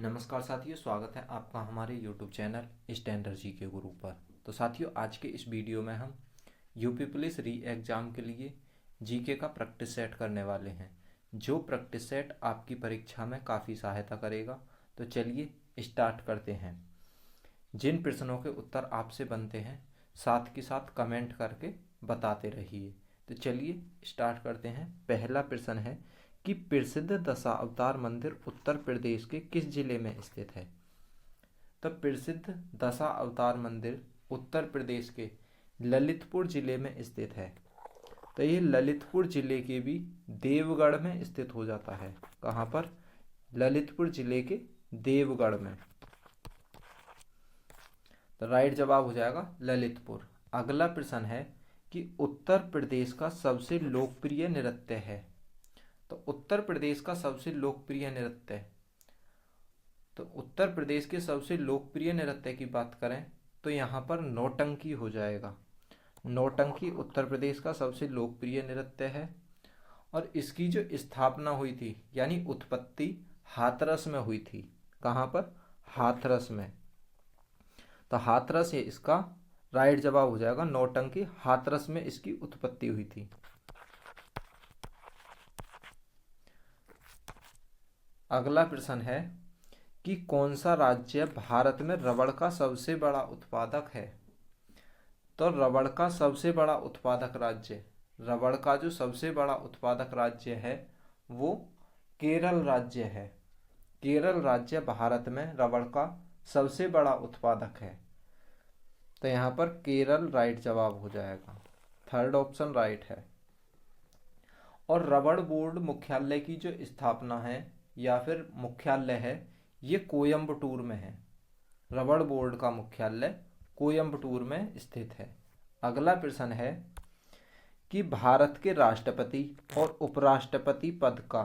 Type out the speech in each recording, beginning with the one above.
नमस्कार साथियों, स्वागत है आपका हमारे YouTube चैनल स्टैंडर्ड जीके गुरु पर। तो साथियों, आज के इस वीडियो में हम यूपी पुलिस री एग्ज़ाम के लिए जीके का प्रैक्टिस सेट करने वाले हैं, जो प्रैक्टिस सेट आपकी परीक्षा में काफ़ी सहायता करेगा। तो चलिए स्टार्ट करते हैं। जिन प्रश्नों के उत्तर आपसे बनते हैं साथ के साथ कमेंट करके बताते रहिए। तो चलिए स्टार्ट करते हैं। पहला प्रश्न है कि प्रसिद्ध दशावतार मंदिर उत्तर प्रदेश के किस जिले में स्थित है। तो प्रसिद्ध दशावतार मंदिर उत्तर प्रदेश के ललितपुर जिले में स्थित है। तो ये ललितपुर जिले के भी देवगढ़ में स्थित हो जाता है। कहाँ पर? ललितपुर जिले के देवगढ़ में। तो राइट जवाब हो जाएगा ललितपुर। अगला प्रश्न है कि उत्तर प्रदेश का सबसे लोकप्रिय नृत्य है। तो उत्तर प्रदेश का सबसे लोकप्रिय नृत्य, तो उत्तर प्रदेश के सबसे लोकप्रिय नृत्य की बात करें तो यहाँ पर नौटंकी हो जाएगा। नौटंकी उत्तर प्रदेश का सबसे लोकप्रिय नृत्य है और इसकी जो स्थापना हुई थी यानी उत्पत्ति हाथरस में हुई थी। कहाँ पर? हाथरस में। तो हाथरस ये इसका राइट जवाब हो जाएगा। नौटंकी हाथरस में इसकी उत्पत्ति हुई थी। अगला प्रश्न है कि कौन सा राज्य भारत में रबड़ का सबसे बड़ा उत्पादक है। तो रबड़ का सबसे बड़ा उत्पादक राज्य, रबड़ का जो सबसे बड़ा उत्पादक राज्य है वो केरल राज्य है। केरल राज्य भारत में रबड़ का सबसे बड़ा उत्पादक है। तो यहाँ पर केरल राइट जवाब हो जाएगा। थर्ड ऑप्शन राइट है। और रबड़ बोर्ड मुख्यालय की जो स्थापना है या फिर मुख्यालय है ये कोयम्बटूर में है। रबड़ बोर्ड का मुख्यालय कोयम्बटूर में स्थित है। अगला प्रश्न है कि भारत के राष्ट्रपति और उपराष्ट्रपति पद का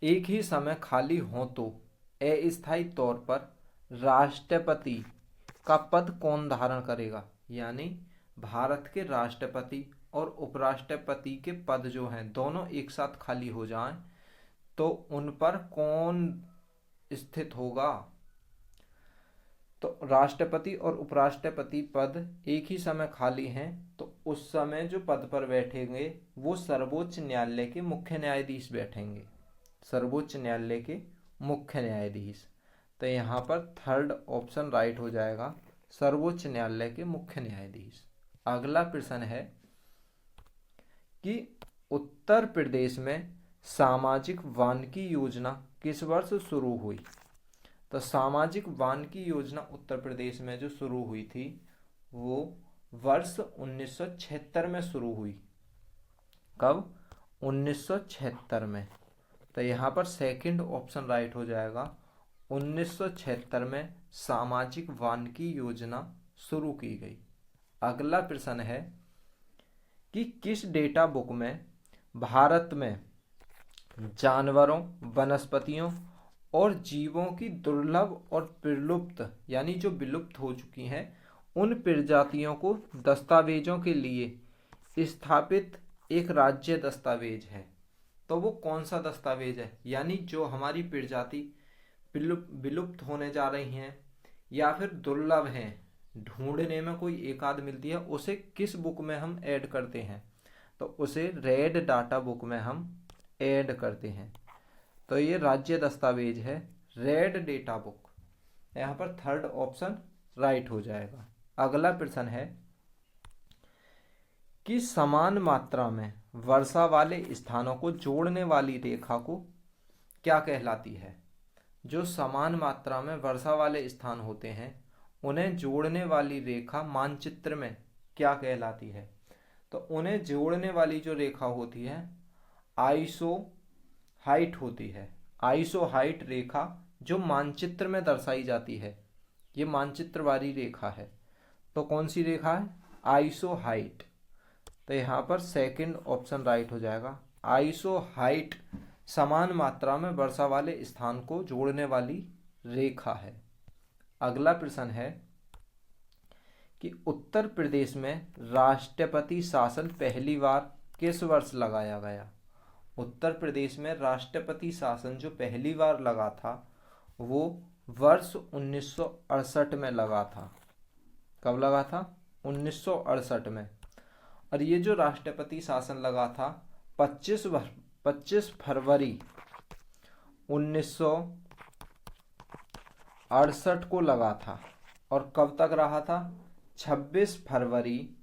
एक ही समय खाली हो तो अस्थायी तौर पर राष्ट्रपति का पद कौन धारण करेगा। यानी भारत के राष्ट्रपति और उपराष्ट्रपति के पद जो हैं दोनों एक साथ खाली हो जाएं तो उन पर कौन स्थित होगा। तो राष्ट्रपति और उपराष्ट्रपति पद एक ही समय खाली हैं तो उस समय जो पद पर बैठेंगे वो सर्वोच्च न्यायालय के मुख्य न्यायाधीश बैठेंगे। सर्वोच्च न्यायालय के मुख्य न्यायाधीश। तो यहाँ पर थर्ड ऑप्शन राइट हो जाएगा, सर्वोच्च न्यायालय के मुख्य न्यायाधीश। अगला प्रश्न है कि उत्तर प्रदेश में सामाजिक वानिकी योजना किस वर्ष शुरू हुई। तो सामाजिक वानिकी योजना उत्तर प्रदेश में जो शुरू हुई थी वो वर्ष 1976 में शुरू हुई। कब? 1976 में। तो यहाँ पर सेकंड ऑप्शन राइट हो जाएगा। 1976 में सामाजिक वानिकी योजना शुरू की गई। अगला प्रश्न है कि किस डेटा बुक में भारत में जानवरों, वनस्पतियों और जीवों की दुर्लभ और विलुप्त यानी जो विलुप्त हो चुकी हैं उन प्रजातियों को दस्तावेजों के लिए स्थापित एक राज्य दस्तावेज है। तो वो कौन सा दस्तावेज है? यानी जो हमारी प्रजाति विलुप्त होने जा रही हैं या फिर दुर्लभ हैं, ढूंढने में कोई एक आध मिलती है, उसे किस बुक में हम ऐड करते हैं? तो उसे रेड डाटा बुक में हम ऐड करते हैं। तो ये राज्य दस्तावेज है रेड डेटा बुक। यहाँ पर थर्ड ऑप्शन राइट हो जाएगा। अगला प्रश्न है कि समान मात्रा में वर्षा वाले स्थानों को जोड़ने वाली रेखा को क्या कहलाती है। जो समान मात्रा में वर्षा वाले स्थान होते हैं उन्हें जोड़ने वाली रेखा मानचित्र में क्या कहलाती है। तो उन्हें जोड़ने वाली जो रेखा होती है आइसो हाइट होती है। आइसो हाइट रेखा जो मानचित्र में दर्शाई जाती है ये मानचित्र वाली रेखा है। तो कौन सी रेखा है? Iso height. तो यहाँ पर सेकंड ऑप्शन राइट हो जाएगा। आइसो हाइट समान मात्रा में वर्षा वाले स्थान को जोड़ने वाली रेखा है। अगला प्रश्न है कि उत्तर प्रदेश में राष्ट्रपति शासन पहली बार किस वर्ष लगाया गया। उत्तर प्रदेश में राष्ट्रपति शासन जो पहली बार लगा था वो वर्ष 1968 में लगा था। कब लगा था? 1968 में। और ये जो राष्ट्रपति शासन लगा था 25 फरवरी 1968 को लगा था। और कब तक रहा था? 26 फरवरी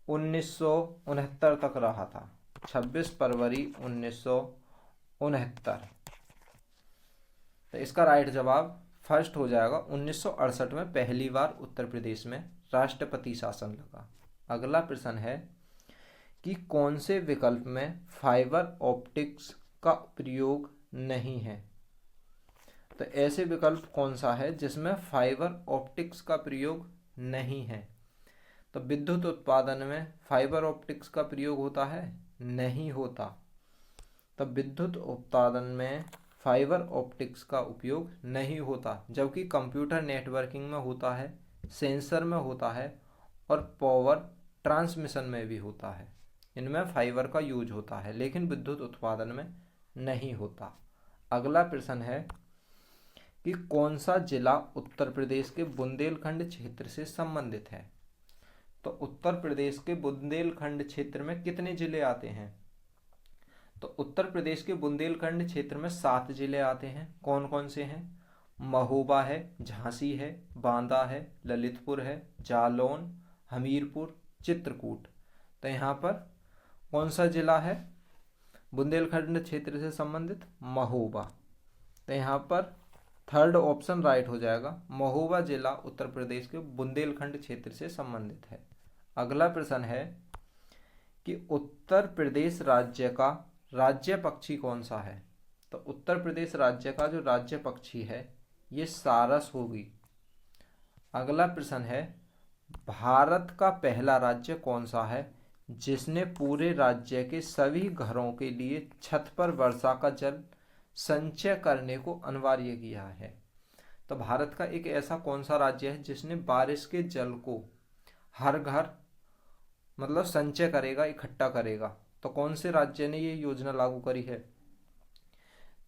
1969 तक रहा था। 26 फरवरी 1969। तो इसका राइट जवाब फर्स्ट हो जाएगा। 1968 में पहली बार उत्तर प्रदेश में राष्ट्रपति शासन लगा। अगला प्रश्न है कि कौन से विकल्प में फाइबर ऑप्टिक्स का प्रयोग नहीं है? तो ऐसे विकल्प कौन सा है जिसमें फाइबर ऑप्टिक्स का प्रयोग नहीं है? तो विद्युत उत्पादन में फाइबर ऑप्टिक्स का प्रयोग होता है? नहीं होता। तो विद्युत उत्पादन में फाइबर ऑप्टिक्स का उपयोग नहीं होता, जबकि कंप्यूटर नेटवर्किंग में होता है, सेंसर में होता है और पावर ट्रांसमिशन में भी होता है। इनमें फाइबर का यूज होता है, लेकिन विद्युत उत्पादन में नहीं होता। अगला प्रश्न है कि कौन सा जिला उत्तर प्रदेश के बुंदेलखंड क्षेत्र से संबंधित है? तो उत्तर प्रदेश के बुंदेलखंड क्षेत्र में कितने जिले आते हैं? तो उत्तर प्रदेश के बुंदेलखंड क्षेत्र में 7 जिले आते हैं। कौन कौन से हैं? महोबा है, झांसी है, बांदा है, ललितपुर है, जालौन, हमीरपुर, चित्रकूट। तो यहाँ पर कौन सा जिला है बुंदेलखंड क्षेत्र से संबंधित? महोबा। तो यहाँ पर थर्ड ऑप्शन राइट हो जाएगा। महोबा जिला उत्तर प्रदेश के बुंदेलखंड क्षेत्र से संबंधित है। अगला प्रश्न है कि उत्तर प्रदेश राज्य का राज्य पक्षी कौन सा है? तो उत्तर प्रदेश राज्य का जो राज्य पक्षी है ये सारस होगी। अगला प्रश्न है भारत का पहला राज्य कौन सा है जिसने पूरे राज्य के सभी घरों के लिए छत पर वर्षा का जल संचय करने को अनिवार्य किया है? तो भारत का एक ऐसा कौन सा राज्य है जिसने बारिश के जल को हर घर मतलब संचय करेगा, इकट्ठा करेगा? तो कौन से राज्य ने ये योजना लागू करी है?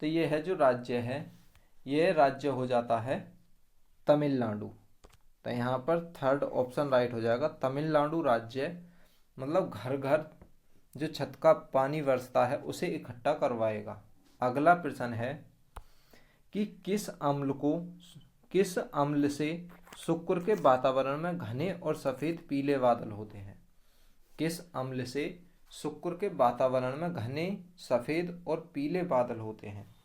तो ये है जो राज्य है, ये राज्य हो जाता है तमिलनाडु। तो यहाँ पर थर्ड ऑप्शन राइट हो जाएगा। तमिलनाडु राज्य मतलब घर घर जो छत का पानी बरसता है उसे इकट्ठा करवाएगा। अगला प्रश्न है कि किस अम्ल से शुक्र के वातावरण में घने और सफेद पीले बादल होते हैं? किस अम्ल से शुक्र के वातावरण में घने सफेद और पीले बादल होते हैं?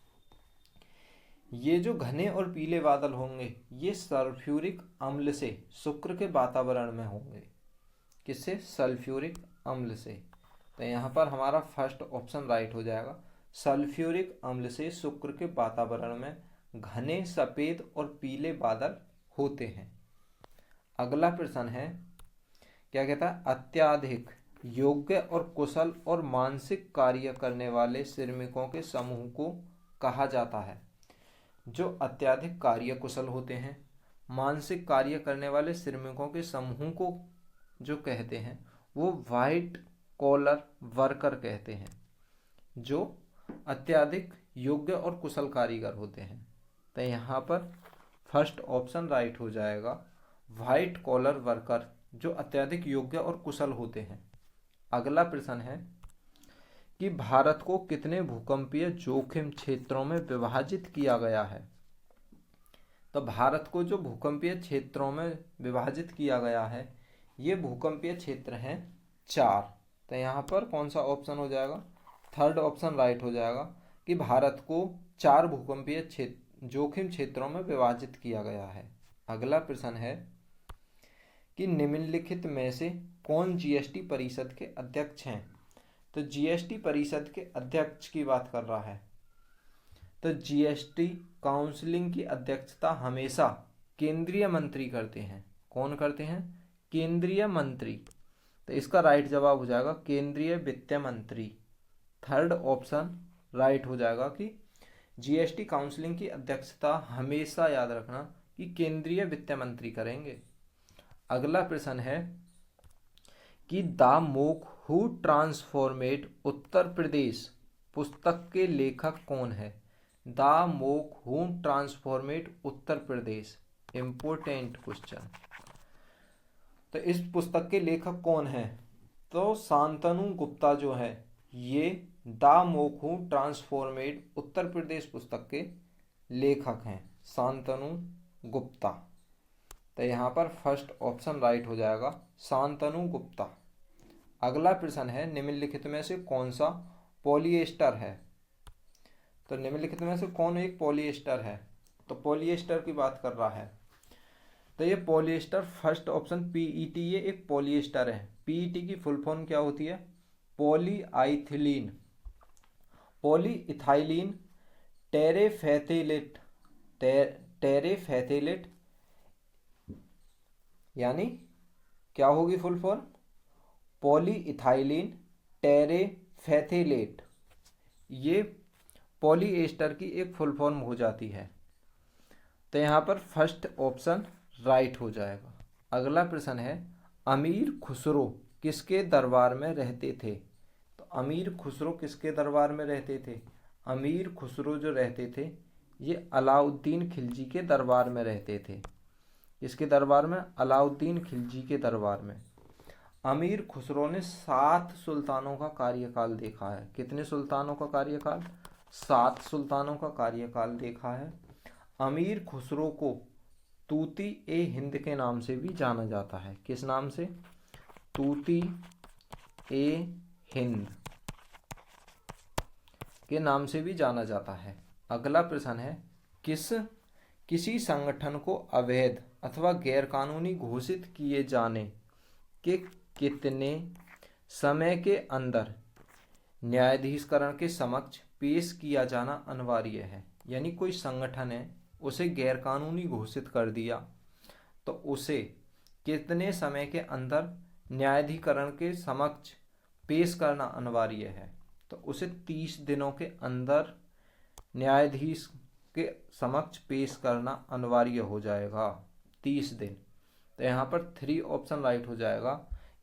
ये जो घने और पीले बादल होंगे ये सल्फ्यूरिक अम्ल से शुक्र के वातावरण में होंगे। किससे? सल्फ्यूरिक अम्ल से। तो यहाँ पर हमारा फर्स्ट ऑप्शन राइट हो जाएगा। सल्फ्यूरिक अम्ल से शुक्र के वातावरण में घने सफेद और पीले बादल होते हैं। अगला प्रश्न है क्या कहता है? अत्यधिक योग्य और कुशल और मानसिक कार्य करने वाले श्रमिकों के समूह को कहा जाता है? जो अत्यधिक कार्य कुशल होते हैं, मानसिक कार्य करने वाले श्रमिकों के समूह को जो कहते हैं वो वाइट कॉलर वर्कर कहते हैं, जो अत्यधिक योग्य और कुशल कारीगर होते हैं। तो यहाँ पर फर्स्ट ऑप्शन राइट हो जाएगा, वाइट कॉलर वर्कर जो अत्यधिक योग्य और कुशल होते हैं। अगला प्रश्न है कि भारत को कितने भूकंपीय जोखिम क्षेत्रों में विभाजित किया गया है? तो भारत को जो भूकंपीय क्षेत्रों में विभाजित किया गया है ये भूकंपीय क्षेत्र हैं 4। तो यहाँ पर कौन सा ऑप्शन हो जाएगा? थर्ड ऑप्शन राइट हो जाएगा कि भारत को 4 भूकंपीय जोखिम क्षेत्रों में विभाजित किया गया है। अगला प्रश्न है कि निम्नलिखित में से कौन जीएसटी परिषद के अध्यक्ष हैं? तो जीएसटी परिषद के अध्यक्ष की बात कर रहा है। तो जीएसटी काउंसिलिंग की अध्यक्षता हमेशा केंद्रीय मंत्री करते हैं। कौन करते हैं? केंद्रीय मंत्री। तो इसका राइट जवाब हो जाएगा केंद्रीय वित्त मंत्री। थर्ड ऑप्शन राइट हो जाएगा कि जीएसटी काउंसिलिंग की अध्यक्षता हमेशा याद रखना कि केंद्रीय वित्त मंत्री करेंगे। अगला प्रश्न है कि the monk who transformed Uttar Pradesh पुस्तक के लेखक कौन है? The monk who transformed Uttar Pradesh. Important question. तो इस पुस्तक के लेखक कौन हैं? तो शांतनु गुप्ता जो है ये दामोक हू ट्रांसफॉर्मेड उत्तर प्रदेश पुस्तक के लेखक हैं, शांतनु गुप्ता। तो यहाँ पर फर्स्ट ऑप्शन राइट हो जाएगा, शांतनु गुप्ता। अगला प्रश्न है, निम्नलिखित में से कौन सा पॉलिएस्टर है? तो निम्नलिखित में से कौन एक पॉलिएस्टर है? तो पॉलिएस्टर की बात कर रहा है। तो ये पॉलिएस्टर, फर्स्ट ऑप्शन पीईटी, ये एक पॉलिएस्टर है। पीईटी की फुल फॉर्म क्या होती है? पॉलीआइथिलीन, पॉलीइथाइलिन टेरेफेथेलेट, टेरेफेथेलेट, यानी क्या होगी फुल फॉर्म? पॉलीइथाइलिन टेरेफेथेलेट। ये पॉलिएस्टर की एक फुल फॉर्म हो जाती है। तो यहाँ पर फर्स्ट ऑप्शन राइट हो जाएगा। अगला प्रश्न है, अमीर खुसरो किसके दरबार में रहते थे? तो अमीर खुसरो किसके दरबार में रहते थे? अमीर खुसरो जो रहते थे ये अलाउद्दीन खिलजी के दरबार में रहते थे। इसके दरबार में? अलाउद्दीन खिलजी के दरबार में। अमीर खुसरो ने 7 सुल्तानों का कार्यकाल देखा है। कितने सुल्तानों का कार्यकाल? 7 सुल्तानों का कार्यकाल देखा है। अमीर खुसरो को तूती ए हिंद के नाम से भी जाना जाता है। किस नाम से? तूती ए हिंद के नाम से भी जाना जाता है। अगला प्रश्न है, किसी संगठन को अवैध अथवा गैरकानूनी घोषित किए जाने के कितने समय के अंदर न्यायाधीशकरण के समक्ष पेश किया जाना अनिवार्य है? यानी कोई संगठन है, उसे गैरकानूनी घोषित कर दिया तो उसे कितने समय के अंदर न्यायाधीकरण के समक्ष पेश करना अनिवार्य है? तो उसे 30 दिनों के अंदर न्यायाधीश के समक्ष पेश करना अनिवार्य हो जाएगा, 30 दिन। तो यहाँ पर 3 ऑप्शन राइट हो जाएगा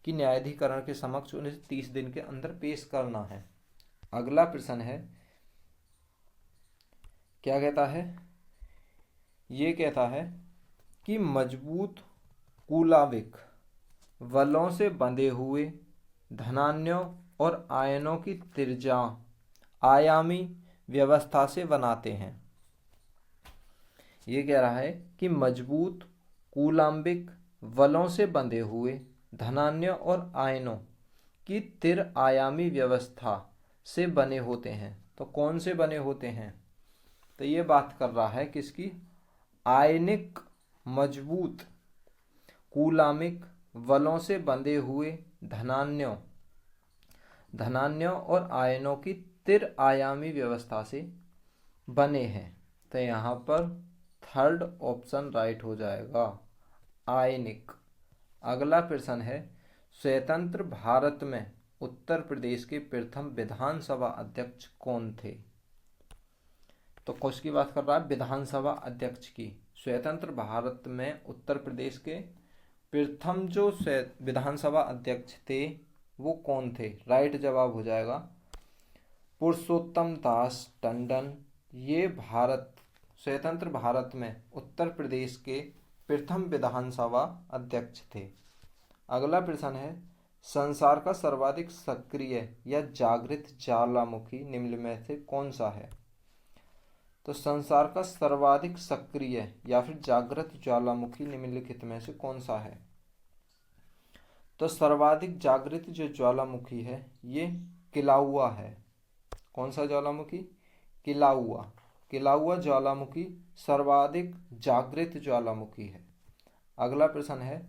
कि न्यायाधीकरण के समक्ष उन्हें 30 दिन के अंदर पेश करना है। अगला प्रश्न है, क्या कहता है? ये कहता है कि मजबूत कूलाविक वलों से बंधे हुए धनान्यों और आयनों की त्रिज्या आयामी व्यवस्था से बनाते हैं। ये कह रहा है कि मजबूत कूलाम्बिक वलों से बंधे हुए धनान्यों और आयनों की तिर आयामी व्यवस्था से बने होते हैं। तो कौन से बने होते हैं? तो ये बात कर रहा है किसकी? आयनिक मजबूत कूलामिक वलों से बंधे हुए धनान्यों और आयनों की तिर आयामी व्यवस्था से बने हैं। तो यहाँ पर थर्ड ऑप्शन राइट हो जाएगा, आयनिक। अगला प्रश्न है, स्वतंत्र भारत में उत्तर प्रदेश के प्रथम विधानसभा अध्यक्ष कौन थे? तो कौन की बात कर रहा है? विधानसभा अध्यक्ष की। स्वतंत्र भारत में उत्तर प्रदेश के प्रथम जो विधानसभा अध्यक्ष थे वो कौन थे? राइट जवाब हो जाएगा पुरुषोत्तम दास टंडन। ये स्वतंत्र भारत में उत्तर प्रदेश के प्रथम विधानसभा अध्यक्ष थे। अगला प्रश्न है, संसार का सर्वाधिक सक्रिय या जागृत ज्वालामुखी निम्न में से कौन सा है? तो संसार का सर्वाधिक सक्रिय या फिर जागृत ज्वालामुखी निम्नलिखित में से कौन सा है? तो सर्वाधिक जागृत जो ज्वालामुखी है ये किलाउआ है। कौन सा ज्वालामुखी? किलाउआ। किलाउआ ज्वालामुखी सर्वाधिक जागृत ज्वालामुखी है। अगला प्रश्न है,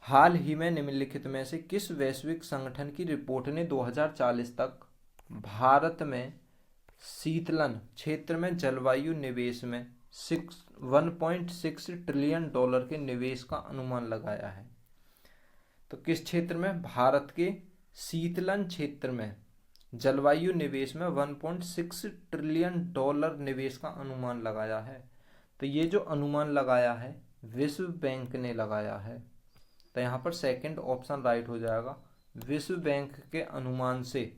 हाल ही में निम्नलिखित में से किस वैश्विक संगठन की रिपोर्ट ने 2040 तक भारत में शीतलन क्षेत्र में जलवायु निवेश में 1.6 ट्रिलियन डॉलर के निवेश का अनुमान लगाया है? तो किस क्षेत्र में? भारत के शीतलन क्षेत्र में जलवायु निवेश में 1.6 ट्रिलियन डॉलर निवेश का अनुमान लगाया है। तो ये जो अनुमान लगाया है विश्व बैंक ने लगाया है। तो यहाँ पर सेकंड ऑप्शन राइट हो जाएगा, विश्व बैंक के अनुमान से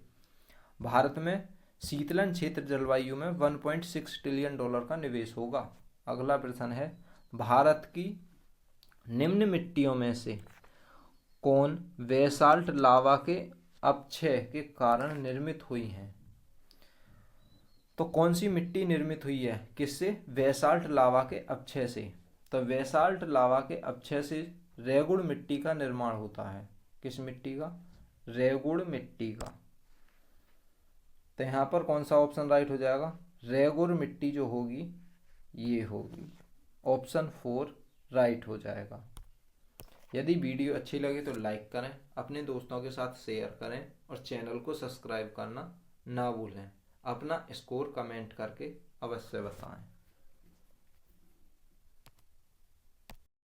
भारत में शीतलन क्षेत्र जलवायु में $1.6 ट्रिलियन का निवेश होगा। अगला प्रश्न है, भारत की निम्न मिट्टियों में से कौन बेसाल्ट लावा के अपक्षय के कारण निर्मित हुई है? तो कौन सी मिट्टी निर्मित हुई है किससे? बेसाल्ट लावा के अपक्षय से। तो बेसाल्ट लावा के अपक्षय से रेगुड़ मिट्टी का निर्माण होता है। किस मिट्टी का? रेगुड़ मिट्टी का। तो यहाँ पर कौन सा ऑप्शन राइट हो जाएगा? रेगुड़ मिट्टी जो होगी ये होगी, ऑप्शन 4 राइट हो जाएगा। यदि वीडियो अच्छी लगे तो लाइक करें, अपने दोस्तों के साथ शेयर करें और चैनल को सब्सक्राइब करना ना भूलें। अपना स्कोर कमेंट करके अवश्य बताएं।